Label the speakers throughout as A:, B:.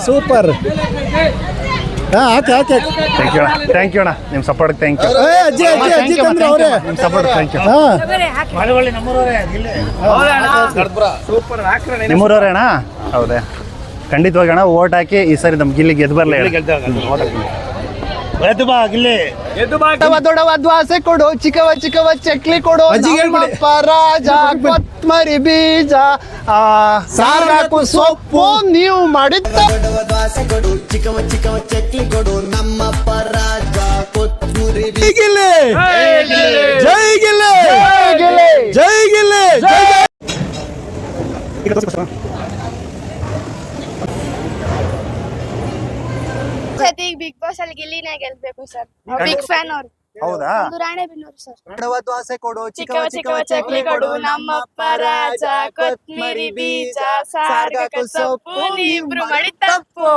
A: Super.
B: Thank you ಅಣ್ಣ, ನಿಮ್ಮ support thank you.
A: ಅಜ್ಜಿ ತಂದ್ರೆ ಅವರೇ
B: ನಿಮ್ಮ ಸಪೋರ್ಟ್ ಥ್ಯಾಂಕ್ ಯು. ನಿಮ್ಮೂರವ್ರೆ ಅಣ್ಣ? ಹೌದೇ, ಖಂಡಿತವಾಗಿ ಅಣ್ಣ ಓಟ್ ಹಾಕಿ ಈ ಸರಿ ನಮ್ ಗಿಲ್ಲಿ ಗೆದ್ದು ಬರಲಿ. ದೊಡ್ಡವ ದ್ವಾಸೆ ಕೊಡು, ಚಿಕ್ಕವ ಚಿಕ್ಕವ ಚಕ್ಲಿ ಕೊಡು, ರಾಜ ಕೊತ್ಮರಿ ಬೀಜ ಸಾರಾಕು ಸೊಪ್ಪು ನೀವು ಮಾಡಿದ್ದ.
C: ದ್ವಾಸೆ ಕೊಡು, ಚಿಕ್ಕವ ಚಿಕ್ಕವ ಚಕ್ಲಿ ಕೊಡು, ನಮ್ಮಪ್ಪ ರಾಜ ಕೊತ್ಮುರಿ
A: ಗಿಲ್ಲಿ, ಜೈ ಗಿಲ್ಲಿ, ಜೈ ಗಿಲ್ಲಿ, ಜೈ.
D: ಬಿಗ್ ಬಾಸ್ ಅಲ್ಲಿ ಗಿಲ್ಲಿನೇ ಗೆಲ್ಬೇಕು ಸರ್. ಬಿಗ್ ಫ್ಯಾನ್ ಅವ್ರು.
B: ಹೌದಾ?
D: ರಾಣೆಬೆನ್ನೂರು ಸರ್.
B: ದ್ವಾಸೆ ಕೊಡು,
D: ಚಿಕ್ಕವ ಚಿಕ್ಕವ ಚಕ್ಲಿ ಕೊಡು, ನಮ್ಮಪ್ಪ ರಾಜ ಕೊತ್ಮರಿ ಬೀಜ ಸಾರ್ಗಕ ಸೊಪ್ಪು, ನೀವಿಬ್ರು ಮಾಡಿ ತಪ್ಪು.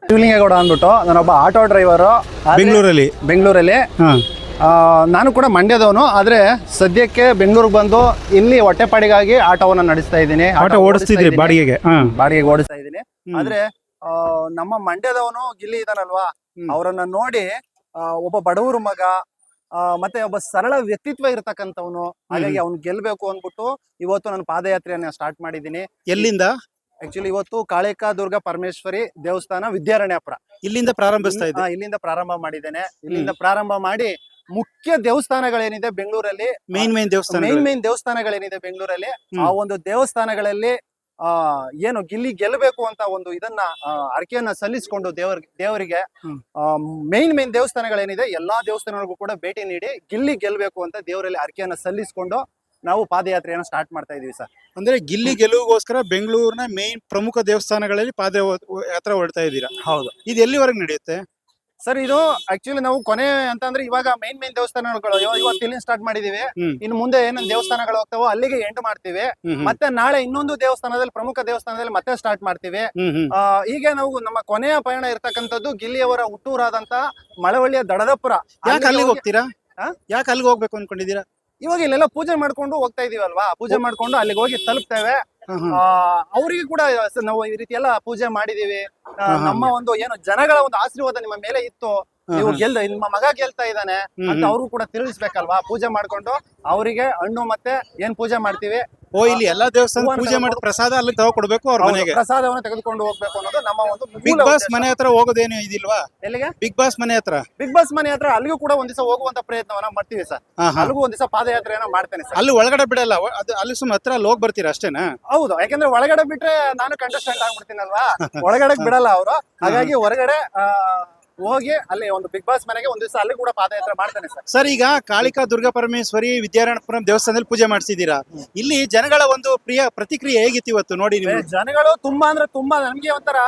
B: ಶಿವಲಿಂಗೇಗೌಡ ಅಂದ್ಬಿಟ್ಟು ನಾನೊಬ್ಬ ಆಟೋ ಡ್ರೈವರು ಬೆಂಗಳೂರಲ್ಲಿ. ನಾನು ಕೂಡ ಮಂಡ್ಯದವನು, ಆದ್ರೆ ಸದ್ಯಕ್ಕೆ ಬೆಂಗಳೂರಿಗೆ ಬಂದು ಇಲ್ಲಿ ಹೊಟ್ಟೆಪಾಡಿಗಾಗಿ ಆಟೋವನ್ನ ನಡೆಸ್ತಾ ಇದ್ದೀನಿ. ಬಾಡಿಗೆಗೆ ಓಡಿಸ್ತಾ ಇದ್ದೀನಿ. ಆದ್ರೆ ನಮ್ಮ ಮಂಡ್ಯದವನು ಗಿಲ್ಲಿ ಇದಾನಲ್ವಾ, ಅವರನ್ನ ನೋಡಿ ಒಬ್ಬ ಬಡವರು ಮಗ, ಮತ್ತೆ ಒಬ್ಬ ಸರಳ ವ್ಯಕ್ತಿತ್ವ ಇರತಕ್ಕಂಥವನು, ಹಾಗಾಗಿ ಅವ್ನು ಗೆಲ್ಬೇಕು ಅಂದ್ಬಿಟ್ಟು ಇವತ್ತು ನಾನು ಪಾದಯಾತ್ರೆಯನ್ನ ಸ್ಟಾರ್ಟ್ ಮಾಡಿದ್ದೀನಿ.
A: ಎಲ್ಲಿಂದ?
B: ಆಕ್ಚುಲಿ ಇವತ್ತು ಕಾಳಿಕಾ ದುರ್ಗಾ ಪರಮೇಶ್ವರಿ ದೇವಸ್ಥಾನ ವಿದ್ಯಾರಣ್ಯಪುರ,
A: ಇಲ್ಲಿಂದ ಪ್ರಾರಂಭಿಸ್ತಾ ಇದ್ದೆ.
B: ಇಲ್ಲಿಂದ ಪ್ರಾರಂಭ ಮಾಡಿದ್ದೇನೆ. ಇಲ್ಲಿಂದ ಪ್ರಾರಂಭ ಮಾಡಿ ಮುಖ್ಯ ದೇವಸ್ಥಾನಗಳೇನಿದೆ ಬೆಂಗಳೂರಲ್ಲಿ,
A: ಮೇನ್
B: ದೇವಸ್ಥಾನಗಳೇನಿದೆ ಬೆಂಗಳೂರಲ್ಲಿ, ಆ ಒಂದು ದೇವಸ್ಥಾನಗಳಲ್ಲಿ ಏನು ಗಿಲ್ಲಿ ಗೆಲ್ಲಬೇಕು ಅಂತ ಒಂದು ಇದನ್ನ ಅರ್ಕೆಯನ್ನ ಸಲ್ಲಿಸಿಕೊಂಡು ದೇವರಿಗೆ ಮೇನ್ ದೇವಸ್ಥಾನಗಳೇನಿದೆ ಎಲ್ಲಾ ದೇವಸ್ಥಾನಗಳಿಗೂ ಕೂಡ ಭೇಟಿ ನೀಡಿ ಗಿಲ್ಲಿ ಗೆಲ್ಲಬೇಕು ಅಂತ ದೇವರಲ್ಲಿ ಅರ್ಕೆಯನ್ನ ಸಲ್ಲಿಸಿಕೊಂಡು ನಾವು ಪಾದಯಾತ್ರೆಯನ್ನು ಸ್ಟಾರ್ಟ್ ಮಾಡ್ತಾ ಇದೀವಿ ಸರ್.
A: ಅಂದ್ರೆ ಗಿಲ್ಲಿ ಗೆಲುವಿಗೋಸ್ಕರ ಬೆಂಗಳೂರಿನ ಮೇನ್ ಪ್ರಮುಖ ದೇವಸ್ಥಾನಗಳಲ್ಲಿ ಪಾದಯಾತ್ರೆ ಹೊರಡ್ತಾ ಇದ್ದೀರಾ?
B: ಹೌದು.
A: ಇದು ಎಲ್ಲಿವರೆಗೆ ನಡೆಯುತ್ತೆ
B: ಸರ್? ಇದು ಆಕ್ಚುಲಿ ನಾವು ಕೊನೆ ಅಂತಂದ್ರೆ ಇವಾಗ ಮೇನ್ ದೇವಸ್ಥಾನಗಳು ಇವತ್ತು ಇಲ್ಲಿ ಸ್ಟಾರ್ಟ್ ಮಾಡಿದೀವಿ. ಇನ್ನು ಮುಂದೆ ಏನೇನು ದೇವಸ್ಥಾನಗಳು ಹೋಗ್ತಾವೋ ಅಲ್ಲಿಗೆ ಎಂಡ್ ಮಾಡ್ತೀವಿ. ಮತ್ತೆ ನಾಳೆ ಇನ್ನೊಂದು ದೇವಸ್ಥಾನದಲ್ಲಿ, ಪ್ರಮುಖ ದೇವಸ್ಥಾನದಲ್ಲಿ ಮತ್ತೆ ಸ್ಟಾರ್ಟ್ ಮಾಡ್ತೀವಿ. ಹೀಗೆ ನಾವು ನಮ್ಮ ಕೊನೆಯ ಪಯಣ ಇರ್ತಕ್ಕಂಥದ್ದು ಗಿಲ್ಲಿಯವರ ಹುಟ್ಟೂರಾದಂತ ಮಳವಳ್ಳಿಯ ದಡದಪುರ.
A: ಯಾಕೆ ಅಲ್ಲಿಗೆ ಹೋಗ್ತೀರಾ? ಯಾಕೆ ಅಲ್ಲಿಗೆ ಹೋಗ್ಬೇಕು ಅನ್ಕೊಂಡಿದ್ದೀರಾ?
B: ಇವಾಗ ಇಲ್ಲೆಲ್ಲ ಪೂಜೆ ಮಾಡ್ಕೊಂಡು ಹೋಗ್ತಾ ಇದೀವಲ್ವಾ, ಪೂಜೆ ಮಾಡ್ಕೊಂಡು ಅಲ್ಲಿಗೆ ಹೋಗಿ ತಲುಪ್ತೇವೆ. ಅವರಿಗೆ ಕೂಡ ನಾವು ಈ ರೀತಿ ಎಲ್ಲ ಪೂಜೆ ಮಾಡಿದೀವಿ. ನಮ್ಮ ಒಂದು ಏನು ಜನಗಳ ಒಂದು ಆಶೀರ್ವಾದ ನಿಮ್ಮ ಮೇಲೆ ಇತ್ತು, ನೀವು ನಿಮ್ಮ ಮಗ ಗೆಲ್ತಾ ಇದ್ದಾನೆ ಅಂತ ಅವ್ರು ಕೂಡ ತಿಳಿಸ್ಬೇಕಲ್ವಾ. ಪೂಜೆ ಮಾಡ್ಕೊಂಡು ಅವರಿಗೆ ಹಣ್ಣು ಮತ್ತೆ ಏನ್ ಪೂಜೆ ಮಾಡ್ತೀವಿ,
A: ಇಲ್ಲಿ ಎಲ್ಲಾ ದೇವಸ್ಥಾನ ಪೂಜೆ ಮಾಡಿ ಪ್ರಸಾದ ಅಲ್ಲಿ ತಗೊಡ್ಬೇಕು, ಅವ್ರ ಮನೆಗೆ
B: ಪ್ರಸಾದವನ್ನು ತೆಗೆದುಕೊಂಡು ಹೋಗ್ಬೇಕು ಅನ್ನೋದು ನಮ್ಮ ಒಂದು.
A: ಬಿಗ್ ಬಾಸ್ ಮನೆ ಹತ್ರ ಹೋಗೋದೇನು ಇದಿಲ್ವಾ?
B: ಎಲ್ಲಿಗೆ?
A: ಬಿಗ್ ಬಾಸ್ ಮನೆ ಹತ್ರ.
B: ಅಲ್ಲಿಗೂ ಕೂಡ ಒಂದ್ ದಿವಸ ಹೋಗುವಂತ ಪ್ರಯತ್ನವನ್ನ ಮಾಡ್ತೀವಿ ಸರ್. ಅಲ್ಲಿಗೂ ಒಂದ್ ದಿವಸ ಪಾದಯಾತ್ರೆಯನ್ನ ಮಾಡ್ತೇನೆ ಸರ್.
A: ಅಲ್ಲಿ ಒಳಗಡೆ ಬಿಡಲ್ಲ, ಅಲ್ಲಿ ಸುಮ್ಮನೆ ಹತ್ರ ಅಲ್ಲಿ ಹೋಗಿ ಬರ್ತೀರಾ ಅಷ್ಟೇನಾ?
B: ಹೌದು, ಯಾಕಂದ್ರೆ ಒಳಗಡೆ ಬಿಟ್ರೆ ನಾನು ಕಂಟೆಸ್ಟೆಂಟ್ ಆಗ್ಬಿಡ್ತೀನಲ್ವಾ, ಒಳಗಡೆ ಬಿಡಲ್ಲ ಅವರು. ಹಾಗಾಗಿ ಹೊರಗಡೆ ಹೋಗಿ ಅಲ್ಲಿ ಒಂದು ಬಿಗ್ ಬಾಸ್ ಮನೆಗೆ ಒಂದ್ ದಿವಸ ಅಲ್ಲಿ ಕೂಡ ಪಾದಯಾತ್ರೆ ಮಾಡ್ತೇನೆ ಸರ್.
A: ಸರ್, ಈಗ ಕಾಳಿಕಾ ದುರ್ಗಾ ಪರಮೇಶ್ವರಿ ವಿದ್ಯಾರಣ್ಯಪುರಂ ದೇವಸ್ಥಾನದಲ್ಲಿ ಪೂಜೆ ಮಾಡಿಸಿದೀರಾ. ಇಲ್ಲಿ ಜನಗಳ ಒಂದು ಪ್ರತಿಕ್ರಿಯೆ ಹೇಗಿತ್ತು ಇವತ್ತು ನೋಡಿ?
B: ಜನಗಳು ತುಂಬಾ ಅಂದ್ರೆ ತುಂಬಾ, ನಮ್ಗೆ ಒಂಥರ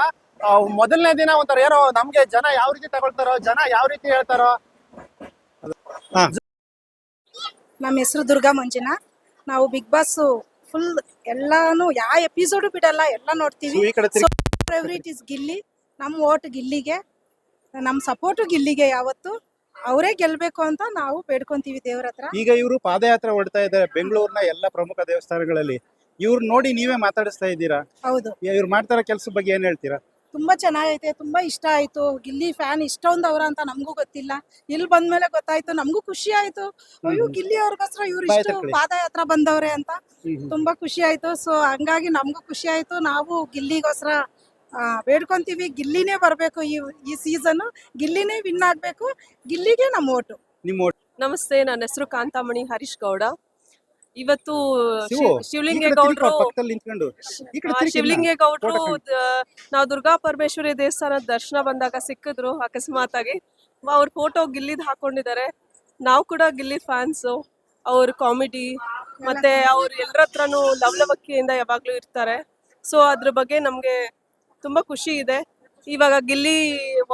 B: ಮೊದಲನೇ ದಿನ ಒಂಥರ ಏನೋ ನಮ್ಗೆ ಜನ ಯಾವ ರೀತಿ ತಗೊಳ್ತಾರೋ, ಜನ ಯಾವ ರೀತಿ ಹೇಳ್ತಾರೋ.
E: ನಮ್ಮ ಹೆಸರು ದುರ್ಗಾ ಮಂಜುನಾ. ನಾವು ಬಿಗ್ ಬಾಸ್ ಫುಲ್ ಎಲ್ಲಾನು ಯಾವ ಎಪಿಸೋಡು ಬಿಡಲ್ಲ, ಎಲ್ಲ ನೋಡ್ತೀವಿ. Favourite is Gilli. ನಮ್ಮ ಓಟ್ ಗಿಲ್ಲಿಗೆ, ನಮ್ಮ ಸಪೋರ್ಟು ಗಿಲ್ಲಿಗೆ. ಯಾವತ್ತು ಅವರೇ ಗೆಲ್ಬೇಕು ಅಂತ ನಾವು ಬೇಡ್ಕೊಂತೀವಿ ದೇವ್ರ ಹತ್ರ.
A: ಈಗ ಇವರು ಪಾದಯಾತ್ರೆ ಹೊಡ್ತಾ ಇದ್ದಾರೆ ಬೆಂಗಳೂರಿನ ಎಲ್ಲ ಪ್ರಮುಖ ದೇವಸ್ಥಾನಗಳಲ್ಲಿ. ಇವ್ರು ನೋಡಿ ನೀವೇ ಮಾತಾಡಿಸ್ತಾ ಇದ್ದೀರಾ.
E: ಹೌದು.
A: ಇವ್ರು ಮಾಡ್ತಾರ ಕೆಲಸದ ಬಗ್ಗೆ ಏನ್ ಹೇಳ್ತೀರಾ?
E: ತುಂಬಾ ಚೆನ್ನಾಗೈತೆ, ತುಂಬಾ ಇಷ್ಟ ಆಯ್ತು. ಗಿಲ್ಲಿ ಫ್ಯಾನ್ ಇಷ್ಟೊಂದು ಅವ್ರ ಅಂತ ನಮಗೂ ಗೊತ್ತಿಲ್ಲ. ಇಲ್ಲಿ ಬಂದ್ಮೇಲೆ ಗೊತ್ತಾಯ್ತು, ನಮಗೂ ಖುಷಿ ಆಯ್ತು. ಅಯ್ಯೋ, ಗಿಲ್ಲಿ ಅವ್ರಿಗೋಸ್ಕರ ಇವ್ರು ಇಷ್ಟು ಪಾದಯಾತ್ರೆ ಬಂದವ್ರೆ ಅಂತ ತುಂಬಾ ಖುಷಿ ಆಯ್ತು. ಸೊ ಹಂಗಾಗಿ ನಮಗೂ ಖುಷಿ ಆಯ್ತು. ನಾವು ಗಿಲ್ಲಿಗೋಸ್ಕರ ಬೇಡ್ಕೊಂತೀವಿ, ಗಿಲ್ಲಿನೇ ಬರ್ಬೇಕು. ಈ ಸೀಸನ್ ಗಿಲ್ಲಿನೇ ವಿನ್ ಆಗ್ಬೇಕು. ಗಿಲ್ಲಿಗೆ ನಮ್ಮ ಓಟು.
A: ನಿಮ್ಮ ಓಟ್?
F: ನಮಸ್ತೆ, ನನ್ನ ಹೆಸರು ಕಾಂತಾಮಣಿ ಹರೀಶ್ ಗೌಡ. ಇವತ್ತು ಶಿವಲಿಂಗೇಗೌಡರು ನಾವು ದುರ್ಗಾ ಪರಮೇಶ್ವರಿ ದೇವಸ್ಥಾನದ ದರ್ಶನ ಬಂದಾಗ ಸಿಕ್ಕಿದ್ರು ಅಕಸ್ಮಾತ್ ಆಗಿ. ಅವ್ರ ಫೋಟೋ ಗಿಲ್ಲಿದ್ ಹಾಕೊಂಡಿದ್ದಾರೆ. ನಾವು ಕೂಡ ಗಿಲ್ಲಿ ಫ್ಯಾನ್ಸು. ಅವ್ರ ಕಾಮಿಡಿ ಮತ್ತೆ ಅವ್ರ ಎಲ್ಲರ ಹತ್ರನೂ ಲವಲವಿಕೆಯಿಂದ ಯಾವಾಗ್ಲೂ ಇರ್ತಾರೆ. ಸೊ ಅದ್ರ ಬಗ್ಗೆ ನಮ್ಗೆ ತುಂಬಾ ಖುಷಿ ಇದೆ. ಇವಾಗ ಗಿಲ್ಲಿ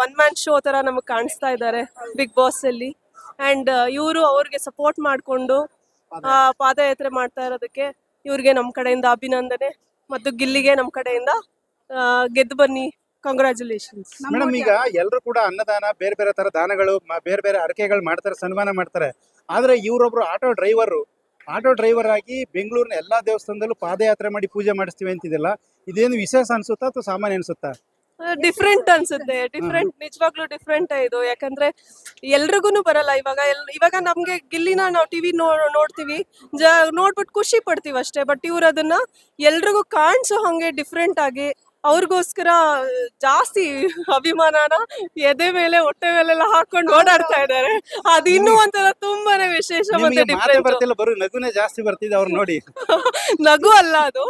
F: ಒನ್ ಮ್ಯಾನ್ ಶೋ ತರ ನಮಗ್ ಕಾಣಿಸ್ತಾ ಇದ್ದಾರೆ ಬಿಗ್ ಬಾಸ್ ಅಲ್ಲಿ. ಅಂಡ್ ಇವರು ಅವ್ರಿಗೆ ಸಪೋರ್ಟ್ ಮಾಡ್ಕೊಂಡು ಪಾದಯಾತ್ರೆ ಮಾಡ್ತಾ ಇರೋದಕ್ಕೆ ಇವ್ರಿಗೆ ನಮ್ ಕಡೆಯಿಂದ ಅಭಿನಂದನೆ, ಮತ್ತು ಗಿಲ್ಲಿಗೆ ನಮ್ ಕಡೆಯಿಂದ ಗೆದ್ದು ಬನ್ನಿ, ಕಂಗ್ರಾಚುಲೇಷನ್ಸ್.
A: ಮೇಡಮ್, ಈಗ ಎಲ್ಲರೂ ಕೂಡ ಅನ್ನದಾನ, ಬೇರೆ ಬೇರೆ ತರ ದಾನಗಳು, ಬೇರೆ ಬೇರೆ ಅರಕೆಗಳು ಮಾಡ್ತಾರೆ, ಸನ್ಮಾನ ಮಾಡ್ತಾರೆ. ಆದ್ರೆ ಇವ್ರೊಬ್ರು ಆಟೋ ಡ್ರೈವರು, ಆಟೋ ಡ್ರೈವರ್ ಆಗಿ ಬೆಂಗಳೂರಿನ ಎಲ್ಲಾ ದೇವಸ್ಥಾನದಲ್ಲೂ ಪಾದಯಾತ್ರೆ ಮಾಡಿ ಪೂಜೆ ಮಾಡಿಸ್ತೀವಿ ಅಂತಿದೆಲ್ಲ, ಇದೇನು ವಿಶೇಷ ಅನ್ಸುತ್ತಾ ಅಥವಾ ಸಾಮಾನ್ಯ ಅನ್ಸುತ್ತಾ?
F: ಡಿಫ್ರೆಂಟ್ ಅನ್ಸುತ್ತೆ, ಡಿಫ್ರೆಂಟ್, ನಿಜವಾಗ್ಲೂ ಡಿಫ್ರೆಂಟ್ ಇದು. ಯಾಕಂದ್ರೆ ಎಲ್ರಿಗೂನು ಬರಲ್ಲ. ಇವಾಗ ನಮ್ಗೆ ಗಿಲ್ಲಿನ ನಾವು ಟಿವಿ ನೋಡ್ತೀವಿ, ನೋಡ್ಬಿಟ್ಟು ಖುಷಿ ಪಡ್ತೀವಿ ಅಷ್ಟೇ. ಬಟ್ ಇವ್ರು ಅದನ್ನ ಎಲ್ರಿಗೂ ಕಾಣಿಸೋ ಹಂಗೆ ಡಿಫ್ರೆಂಟ್ ಆಗಿ ಅವ್ರಿಗೋಸ್ಕರ ಜಾಸ್ತಿ ಅಭಿಮಾನನ ಎದೆ ಮೇಲೆ ಹೊಟ್ಟೆ ಮೇಲೆಲ್ಲ ಹಾಕೊಂಡು ಓಡಾಡ್ತಾ ಇದ್ದಾರೆ. ಅದು ಇನ್ನೂ ಒಂಥರ ತುಂಬಾನೇ ವಿಶೇಷ ಮತ್ತೆ
A: ನಿಮಗೆ ಮಾತೇ
F: ಡಿಫ್ರೆಂಟ್.
A: ಬರ್ತಿಲ್ಲ, ಬರೋ ನಗುನೇ ಜಾಸ್ತಿ ಬರ್ತಿದೆ ಅವ್ರು ನೋಡಿ.
F: ನಗು ಅಲ್ಲ, ಅದು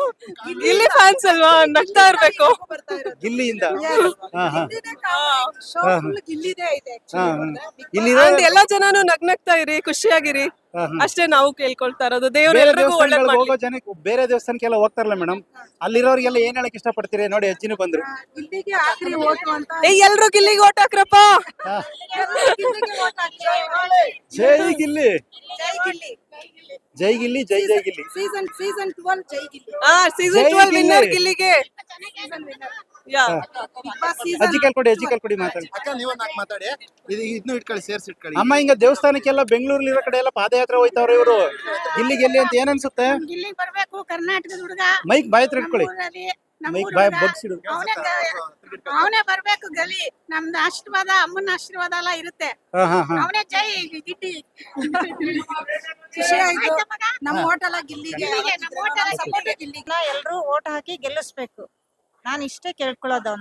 F: ಗಿಲ್ಲಿ ಫ್ಯಾನ್ಸ್ ಅಲ್ವಾ, ನಗ್ತಾ ಇರ್ಬೇಕು.
A: ಗಿಲ್ಲಿಯಿಂದ ಹಾ ಹಾ
E: ಶೋ ಫುಲ್ ಗಿಲ್ಲಿದೇ ಐತೆ
A: ಹಾ
E: actually.
A: ಇಲ್ಲಿ
F: And ಎಲ್ಲಾ ಜನನು ನಗ್ನಗ್ತಾ ಇರಿ, ಖುಷಿಯಾಗಿರಿ ಅಷ್ಟೇ ನಾವು ಕೇಳ್ಕೊಳ್ತಾ ಇರೋದು. ದೇವ್ರು
A: ಬೇರೆ
F: ಎಲ್ರಿಗೂ ಒಳ್ಳೇದ್
A: ದೇವಸ್ಥಾನಗಳಿಗೆ
F: ಮಾಡ್ಲಿ.
A: ಹೋಗೋ ಜನಕ್ಕೆ, ಬೇರೆ ದೇವಸ್ಥಾನಕ್ಕೆಲ್ಲ ಹೋಗ್ತಾರಲ್ಲ ಮೇಡಮ್, ಅಲ್ಲಿರೋರಿಗೆಲ್ಲ ಏನ್ ಹೇಳಕ್ ಇಷ್ಟಪಡ್ತೀರಿ? ನೋಡಿ ಅಜ್ಜಿನೂ ಬಂದ್ರು.
E: ಗಿಲ್ಲಿಗೆ ಹಾಕ್ರಿ ಓಟು ಅಂತ.
F: ಎಲ್ರು ಗಿಲ್ಲಿಗೆ ಓಟ್ ಹಾಕ್ರಪ್ಪ.
E: ಗಿಲ್ಲಿಗೆ vote ಹಾಕಿ.
A: ಜೈ ಗಿಲ್ಲಿ,
E: ಜೈ ಗಿಲ್ಲಿ.
A: ಜೈ ಗಿಲ್ಲಿ, ಜೈ ಜೈ ಗಿಲ್ಲಿ.
E: ಸೀಸನ್ 12 ಜೈ ಗಿಲ್ಲಿ.
F: ಸೀಸನ್
A: ಜೈ
F: 12 ವಿನ್ನರ್
A: ಗಿಲ್ಲಿ.
F: ಗಿಲ್ಲಿಗೆ. ಯಾ
E: ಬಿಗ್ ಬಾಸ್ ಸೀಸನ್
A: ಅಜ್ಜಿ ಕಲ್ಕೊಡಿ ಮಾತಾಡಿ.
B: ಅಕ್ಕ ನೀವು ನಾಲ್ಕು ಮಾತಾಡಿ, ಇದನ್ನು ಇಟ್ಕೊಳ್ಳಿ, ಸೇರ್ಸಿ ಇಟ್ಕೊಳ್ಳಿ.
A: ಅಮ್ಮ, ಹಿಂಗ ದೇವಸ್ಥಾನಕ್ಕೆಲ್ಲ ಬೆಂಗಳೂರಲ್ಲಿ ಕಡೆ ಎಲ್ಲ ಪಾದಯಾತ್ರೆ ಹೋಯ್ತಾವ್ರೆ ಇವರು, ಗಿಲ್ಲಿ ಗೆಲ್ಲಿ ಅಂತ ಏನ್ ಅನ್ಸುತ್ತೆ?
E: ಗಿಲ್ಲಿಗೆ ಬರ್ಬೇಕು, ಕರ್ನಾಟಕದ ಹುಡುಗ.
A: ಮೈಕ್ ಬಾಯ್ ಹತ್ರ ಇಟ್ಕೊಳ್ಳಿ, ಮೈಕ್ ಬಾಯ್ ಬಗ್ಸಿಡು.
E: ಅವನೇ ಬರ್ಬೇಕು ಗಲಿ. ನಮ್ದು ಆಶೀರ್ವಾದ, ಅಮ್ಮನ ಆಶೀರ್ವಾದ ಎಲ್ಲ ಇರುತ್ತೆ.
A: ಹಾ ಹಾ ಹಾ
E: ಅವನೇ ಜೈ ಗಿಡ್ಡಿ. ಖುಷಿ ಆಯ್ತು. ನಮ್ಮ ಓಟ್ ಎಲ್ಲ ಗಿಲ್ಲಿಗೆ, ಸಪೋರ್ಟ್ ಗಿಲ್ಲಿಗೆ.
G: ಎಲ್ರು ಓಟ್ ಹಾಕಿ ಗೆಲ್ಲಿಸ್ಬೇಕು. ನಾನು ಇಷ್ಟೇ ಕೇಳ್ಕೊಳ್ಳೋದು.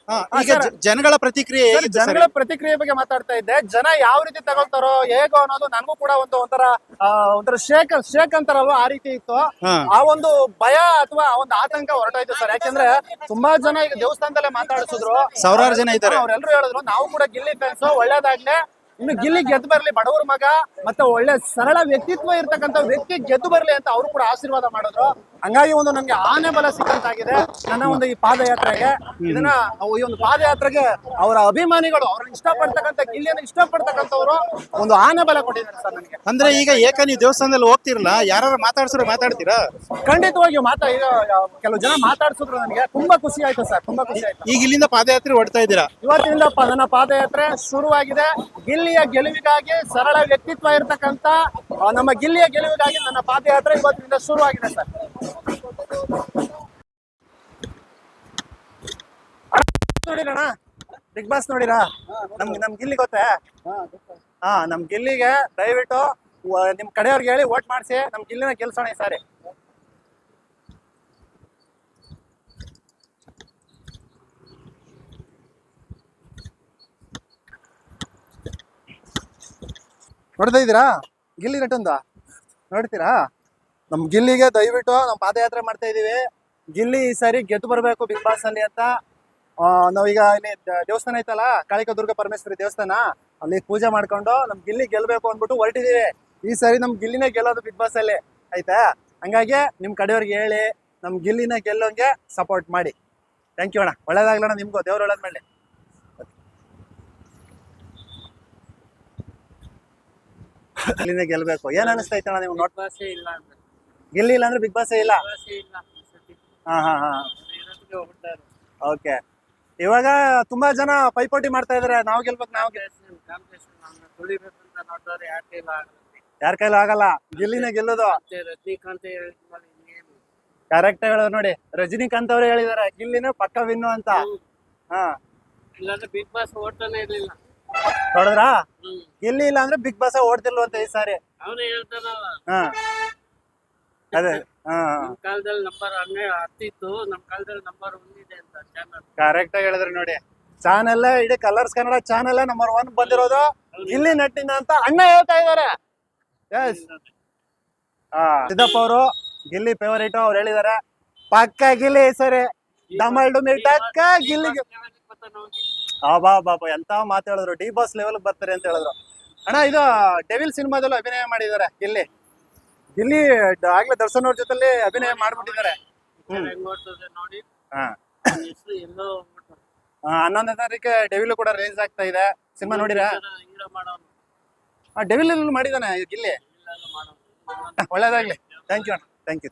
A: ಹಾ, ಈಗ ಜನಗಳ ಪ್ರತಿಕ್ರಿಯೆ ಹೇಗಿತ್ತು ಸರ್?
B: ಜನಗಳ ಪ್ರತಿಕ್ರಿಯೆ ಬಗ್ಗೆ ಮಾತಾಡ್ತಾ ಇದ್ದೆ. ಜನ ಯಾವ ರೀತಿ ತಗೊಳ್ತಾರೋ ಹೇಗೋ ಅನ್ನೋದು ನನಗೂ ಕೂಡ ಒಂಥರ ಶೇಕ್ ಅಂತಾರಲ್ವ, ಆ ರೀತಿ ಇತ್ತು.
A: ಹಾ.
B: ಆ ಒಂದು ಭಯ ಅಥವಾ ಆ ಒಂದು ಆತಂಕ ಹೊರಟೋಯ್ತು ಸರ್. ಯಾಕೆಂದ್ರೆ ತುಂಬಾ ಜನ ಈಗ ದೇವಸ್ಥಾನದಲ್ಲೇ ಮಾತಾಡಿಸಿದ್ರು,
A: ಸಾವಿರಾರು ಜನ ಇದ್ದಾರೆ.
B: ಅವ್ರೆಲ್ರು ಹೇಳಿದ್ರು ನಾವು ಕೂಡ ಗಿಲ್ಲಿ ಫ್ಯಾನ್ಸ್, ಒಳ್ಳೇದಾಗ್ಲಿ, ಇನ್ನು ಗಿಲ್ಲಿ ಗೆದ್ದು ಬರ್ಲಿ, ಬಡವ್ರ ಮಗ ಮತ್ತೆ ಒಳ್ಳೆ ಸರಳ ವ್ಯಕ್ತಿತ್ವ ಇರ್ತಕ್ಕಂಥ ವ್ಯಕ್ತಿ ಗೆದ್ದು ಬರ್ಲಿ ಅಂತ ಅವರು ಕೂಡ ಆಶೀರ್ವಾದ ಮಾಡಿದ್ರು. ಹಂಗಾಗಿ ಒಂದು ನಮ್ಗೆ ಆನೆ ಬಲ ಸಿಕ್ಕಂತಾಗಿದೆ ನನ್ನ ಒಂದು ಈ ಪಾದಯಾತ್ರೆಗೆ. ಇದನ್ನ ಈ ಒಂದು ಪಾದಯಾತ್ರೆಗೆ ಅವರ ಅಭಿಮಾನಿಗಳು, ಅವ್ರನ್ನ ಇಷ್ಟಪಡ್ತಕ್ಕಂಥ, ಗಿಲ್ಲಿಯನ್ನು ಇಷ್ಟಪಡ್ತಕ್ಕಂಥವ್ರು ಒಂದು ಆನೆ ಬಲ ಕೊಟ್ಟಿದ್ದಾರೆ ಸರ್ ನನಗೆ.
A: ಅಂದ್ರೆ ಈಗ ನೀವು ದೇವಸ್ಥಾನದಲ್ಲಿ ಹೋಗ್ತಿರಲ್ಲ, ಯಾರು ಮಾತಾಡ್ತೀರಾ?
B: ಖಂಡಿತವಾಗಿಯೂ ಈಗ ಕೆಲವು ಜನ ಮಾತಾಡ್ಸಿದ್ರು, ನನಗೆ ತುಂಬಾ ಖುಷಿ ಆಯ್ತು ಸರ್, ತುಂಬಾ ಖುಷಿ ಆಯ್ತು.
A: ಈಗ ಇಲ್ಲಿಂದ ಪಾದಯಾತ್ರೆ ಹೊಡ್ತಾ ಇದ್ದೀರಾ?
B: ಇವತ್ತಿನಿಂದ ನನ್ನ ಪಾದಯಾತ್ರೆ ಶುರುವಾಗಿದೆ. ಗಿಲ್ಲಿಯ ಗೆಲುವಿಗಾಗಿ, ಸರಳ ವ್ಯಕ್ತಿತ್ವ ಇರತಕ್ಕಂತ ನಮ್ಮ ಗಿಲ್ಲಿಯ ಗೆಲುವಿಗಾಗಿ ನನ್ನ ಪಾದಯಾತ್ರೆ ಇವತ್ತಿನಿಂದ ಶುರುವಾಗಿದೆ ಸರ್. ನೋಡಿರಣ ಬಿಗ್ ಬಾಸ್ ನೋಡಿರಾ? ನಮ್ ಗಿಲ್ಲಿ ಗೊತ್ತೇ? ಹಾ, ನಮ್ ಗಿಲ್ಲಿಗೆ ದಯವಿಟ್ಟು ನಿಮ್ ಕಡೆಯವ್ರಿಗೆ ಹೇಳಿ ವೋಟ್ ಮಾಡಿಸಿ, ನಮ್ ಗಿಲ್ಲಿನ ಗೆಲ್ಸೋಣ ಈ ಸಾರಿ. ನೋಡ್ತಾ ಇದ್ದೀರಾ ಗಿಲ್ಲಿ ನಟಂದ? ನೋಡ್ತೀರಾ? ನಮ್ ಗಿಲ್ಲಿಗೆ ದಯವಿಟ್ಟು ನಾವು ಪಾದಯಾತ್ರೆ ಮಾಡ್ತಾ ಇದೀವಿ. ಗಿಲ್ಲಿ ಈ ಸಾರಿ ಗೆದ್ದು ಬರಬೇಕು ಬಿಗ್ ಬಾಸ್ ಅಲ್ಲಿ ಅಂತ. ನಾವೀಗ ಇಲ್ಲಿ ದೇವಸ್ಥಾನ ಐತಲ್ಲ, ಕಾಳಿಕ ದುರ್ಗಾ ಪರಮೇಶ್ವರಿ ದೇವಸ್ಥಾನ, ಅಲ್ಲಿ ಪೂಜೆ ಮಾಡ್ಕೊಂಡು ನಮ್ ಗಿಲ್ಲಿ ಗೆಲ್ಬೇಕು ಅಂದ್ಬಿಟ್ಟು ಹೊರಟಿದೀವಿ. ಈ ಸಾರಿ ನಮ್ ಗಿಲ್ಲಿನೇ ಗೆಲ್ಲೋದು ಬಿಗ್ ಬಾಸ್ ಅಲ್ಲಿ, ಆಯ್ತಾ? ಹಂಗಾಗಿ ನಿಮ್ ಕಡೆಯವ್ರಿಗೆ ಹೇಳಿ ನಮ್ ಗಿಲ್ಲಿನ ಗೆಲ್ಲೋಂಗೆ ಸಪೋರ್ಟ್ ಮಾಡಿ. ಥ್ಯಾಂಕ್ ಯು ಅಣ್ಣ, ಒಳ್ಳೇದಾಗ್ಲಣ್ಣ ನಿಮ್ಗೂ, ದೇವ್ರು ಒಳ್ಳೇದ್ ಮಾಡಲಿ. ಗಿಲ್ಲಿನೇ ಗೆಲ್ಬೇಕು. ಏನ್ ಅನಿಸ್ತೈತೆ ಅಣ್ಣ ನೀವು? ಗಿಲ್ಲಿ ಇಲ್ಲ ಅಂದ್ರೆ ಬಿಗ್ ಬಾಸ್ ಇಲ್ಲ. ಹಾ ಹಾ ಹಾ ಓಕೆ. ಇವಾಗ ತುಂಬಾ ಜನ ಪೈಪೋಟಿ ಮಾಡ್ತಾ ಇದಾರೆ, ನಾವ್ ಗೆಲ್ಬೇಕು, ಯಾರ ಕೈಲೂ ಆಗಲ್ಲ, ಗಿಲ್ಲಿನೇ ಗೆಲ್ಲೋದು. ಕರೆಕ್ಟ್ ಹೇಳೋದು ನೋಡಿ, ರಜನಿಕಾಂತ್ ಅವರೇ ಹೇಳಿದಾರೆ ಗಿಲ್ಲಿನೇ ಪಕ್ಕ ವಿನ್ನು ಅಂತ. ಹಾ,
H: ಇಲ್ಲಾಂದ್ರೆ ಬಿಗ್ ಬಾಸ್ ಓಡ್ತಾನೆ ಇರ್ಲಿಲ್ಲ.
B: ನೋಡಿದ್ರಾ? ಗಿಲ್ಲಿ ಇಲ್ಲ ಅಂದ್ರೆ ಬಿಗ್ ಬಾಸ್ ಓಡ್ತಿಲ್ವ ಅಂತ ಈ ಸಾರಿ.
H: ಅವನೇ ಹೇಳ್ತಾನಲ್ಲ,
B: ಹಾ ಅದೇ. ಹಾ,
H: ನಮ್ ಕಾಲದಲ್ಲಿ ನಂಬರ್ 10 ಇತ್ತು, ನಮ್ ಕಾಲದಲ್ಲಿ ನಂಬರ್ 1 ಇದೆ ಅಂತ ಚಾನಲ್.
B: ಕರೆಕ್ಟ್ ಆಗಿ ಹೇಳಿದ್ರಿ ನೋಡಿ. ಚಾನೆಲ್, ಇಡೀ ಕಲರ್ಸ್ ಕನ್ನಡ ಚಾನೆಲ್ ನಂಬರ್ 1 ಬಂದಿರೋದು ಗಿಲ್ಲಿ ನಟಿನ ಅಂತ ಅಣ್ಣ ಹೇಳ್ತಾ ಇದಾರೆ. ಎಸ್, ಸಿದ್ದಪ್ಪ ಅವರು ಗಿಲ್ಲಿ ಫೇವರೇಟ್ ಅವ್ರು ಹೇಳಿದಾರೆ. ಪಕ್ಕ ಗಿಲ್ಲಿ ಸರಿ, ಡಮಲ್ ಡುಮಿಲ್ ಟಕ್ಕ ಗಿಲ್ಲಿಗೆ. ಬಾಬಾ ಎಂತ ಮಾತು ಹೇಳಿದ್ರು, ಡಿ ಬಾಸ್ ಲೆವೆಲ್ ಬರ್ತಾರೆ ಅಂತ ಹೇಳಿದ್ರು. ಅಣ್ಣ, ಇದು ಡೆವಿಲ್ ಸಿನಿಮಾದಲ್ಲೂ ಅಭಿನಯ ಮಾಡಿದ್ದಾರೆ ಗಿಲ್ಲಿ. ಆಗ್ಲೇ ದರ್ಶನ್ ಅವ್ರ ಜೊತೆಲಿ ಅಭಿನಯ ಮಾಡ್ಬಿಟ್ಟಿದ್ದಾರೆ.
H: ನೋಡಿ,
B: ಹಾ,
H: ಎಲ್ಲೋ
B: 11ನೇ ತಾರೀಕು ಡೆವಿಲ್ ಕೂಡ ರಿಲೀಸ್ ಆಗ್ತಾ ಇದೆ. ಸಿನಿಮಾ ನೋಡಿರಾ?
H: ಹೀರೋ ಮಾಡೋನು,
B: ಡೆವಿಲ್ ಮಾಡಿದಾನೆ ಗಿಲ್ಲಿ. ಒಳ್ಳೇದಾಗ್ಲಿ. ಥ್ಯಾಂಕ್ ಯು ಅಣ್ಣ, ಥ್ಯಾಂಕ್ ಯು.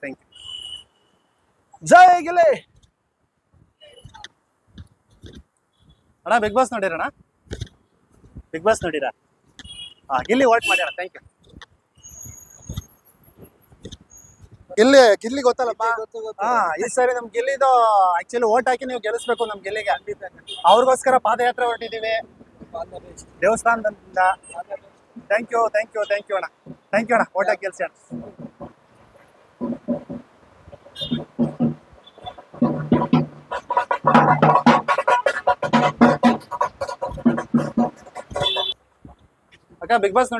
B: ಜೈ ಗಿಲ್ಲಿ ಅಣ್ಣ. ಬಿಗ್ ಬಾಸ್ ನೋಡಿರಣ್ಣ? ಬಿಗ್ ಬಾಸ್ ನೋಡಿರಾ? ಗಿಲ್ಲಿ ವಾಟ್ ಮಾಡ್ಯಾರ. Thank you. ಗಿಲ್ಲಿ ಗೊತ್ತಲ್ಲಪ್ಪ. ಹಾ, ಈ ಸಾರಿ ನಮ್ ಗಿಲ್ಲಿದು ಆಕ್ಚುಲಿ ಓಟ್ ಹಾಕಿ ನೀವು ಗೆಲ್ಲಿಸ್ಬೇಕು ನಮ್ ಗಿಲ್ಲಿಗೆ. ಅವ್ರಿಗೋಸ್ಕರ ಪಾದಯಾತ್ರೆ ಹೊರಟಿದೀವಿ ದೇವಸ್ಥಾನದಿಂದ. ಥ್ಯಾಂಕ್ ಯು ಅಣ್ಣ. ಥ್ಯಾಂಕ್ ಯು ಅಣ್ಣ, ಓಟ್ ಹಾಕಿ ಗೆಲ್ಸಿ ಅಣ್ಣ. ಅಕ್ಕ, ಬಿಗ್ ಬಾಸ್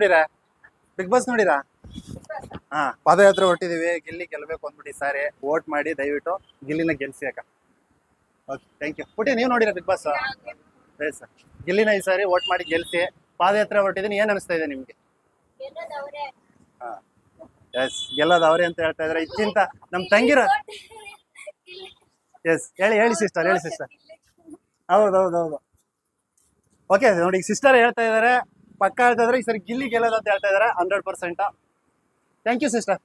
B: ನೋಡಿರಾ? ಹಾ, ಪಾದಯಾತ್ರೆ ಹೊರಟಿದೀವಿ. ಗಿಲ್ಲಿ ಗೆಲ್ಬೇಕು ಅಂದ್ಬಿಟ್ಟು ಈ ಸಾರಿ ವೋಟ್ ಮಾಡಿ ದಯವಿಟ್ಟು ಗಿಲ್ಲಿನ ಗೆಲ್ಸಿ ಅಕ್ಕ. Okay, thank you. ಪುಟಿ, ನೀವು ನೋಡಿರಾ ಬಿಗ್ ಬಾಸ್? ಎಸ್, ಗಿಲ್ಲಿನ ಈ ಸಾರಿ ವೋಟ್ ಮಾಡಿ ಗೆಲ್ಸಿ. ಪಾದಯಾತ್ರೆ ಹೊರಟಿದೀನಿ, ಏನ್ ಅನಿಸ್ತಾ ಇದೆ ನಿಮ್ಗೆ? ಹಾ, ಎಸ್, ಗೆಲ್ಲೋದು ಅವರೇ ಅಂತ ಹೇಳ್ತಾ ಇದಾರೆ. ಇದಕ್ಕಿಂತ ನಮ್ ತಂಗಿರ ಎಸ್, ಹೇಳಿ ಸಿಸ್ಟರ್. ಹೌದು. ಓಕೆ, ನೋಡಿ, ಸಿಸ್ಟರ್ ಹೇಳ್ತಾ ಇದಾರೆ, ಪಕ್ಕ ಹೇಳ್ತಾ ಇದಾರೆ ಈ ಸರಿ ಗಿಲ್ಲಿ ಗೆಲ್ಲೋದು ಅಂತ ಹೇಳ್ತಾ ಇದಾರೆ 100%. Thank you sister.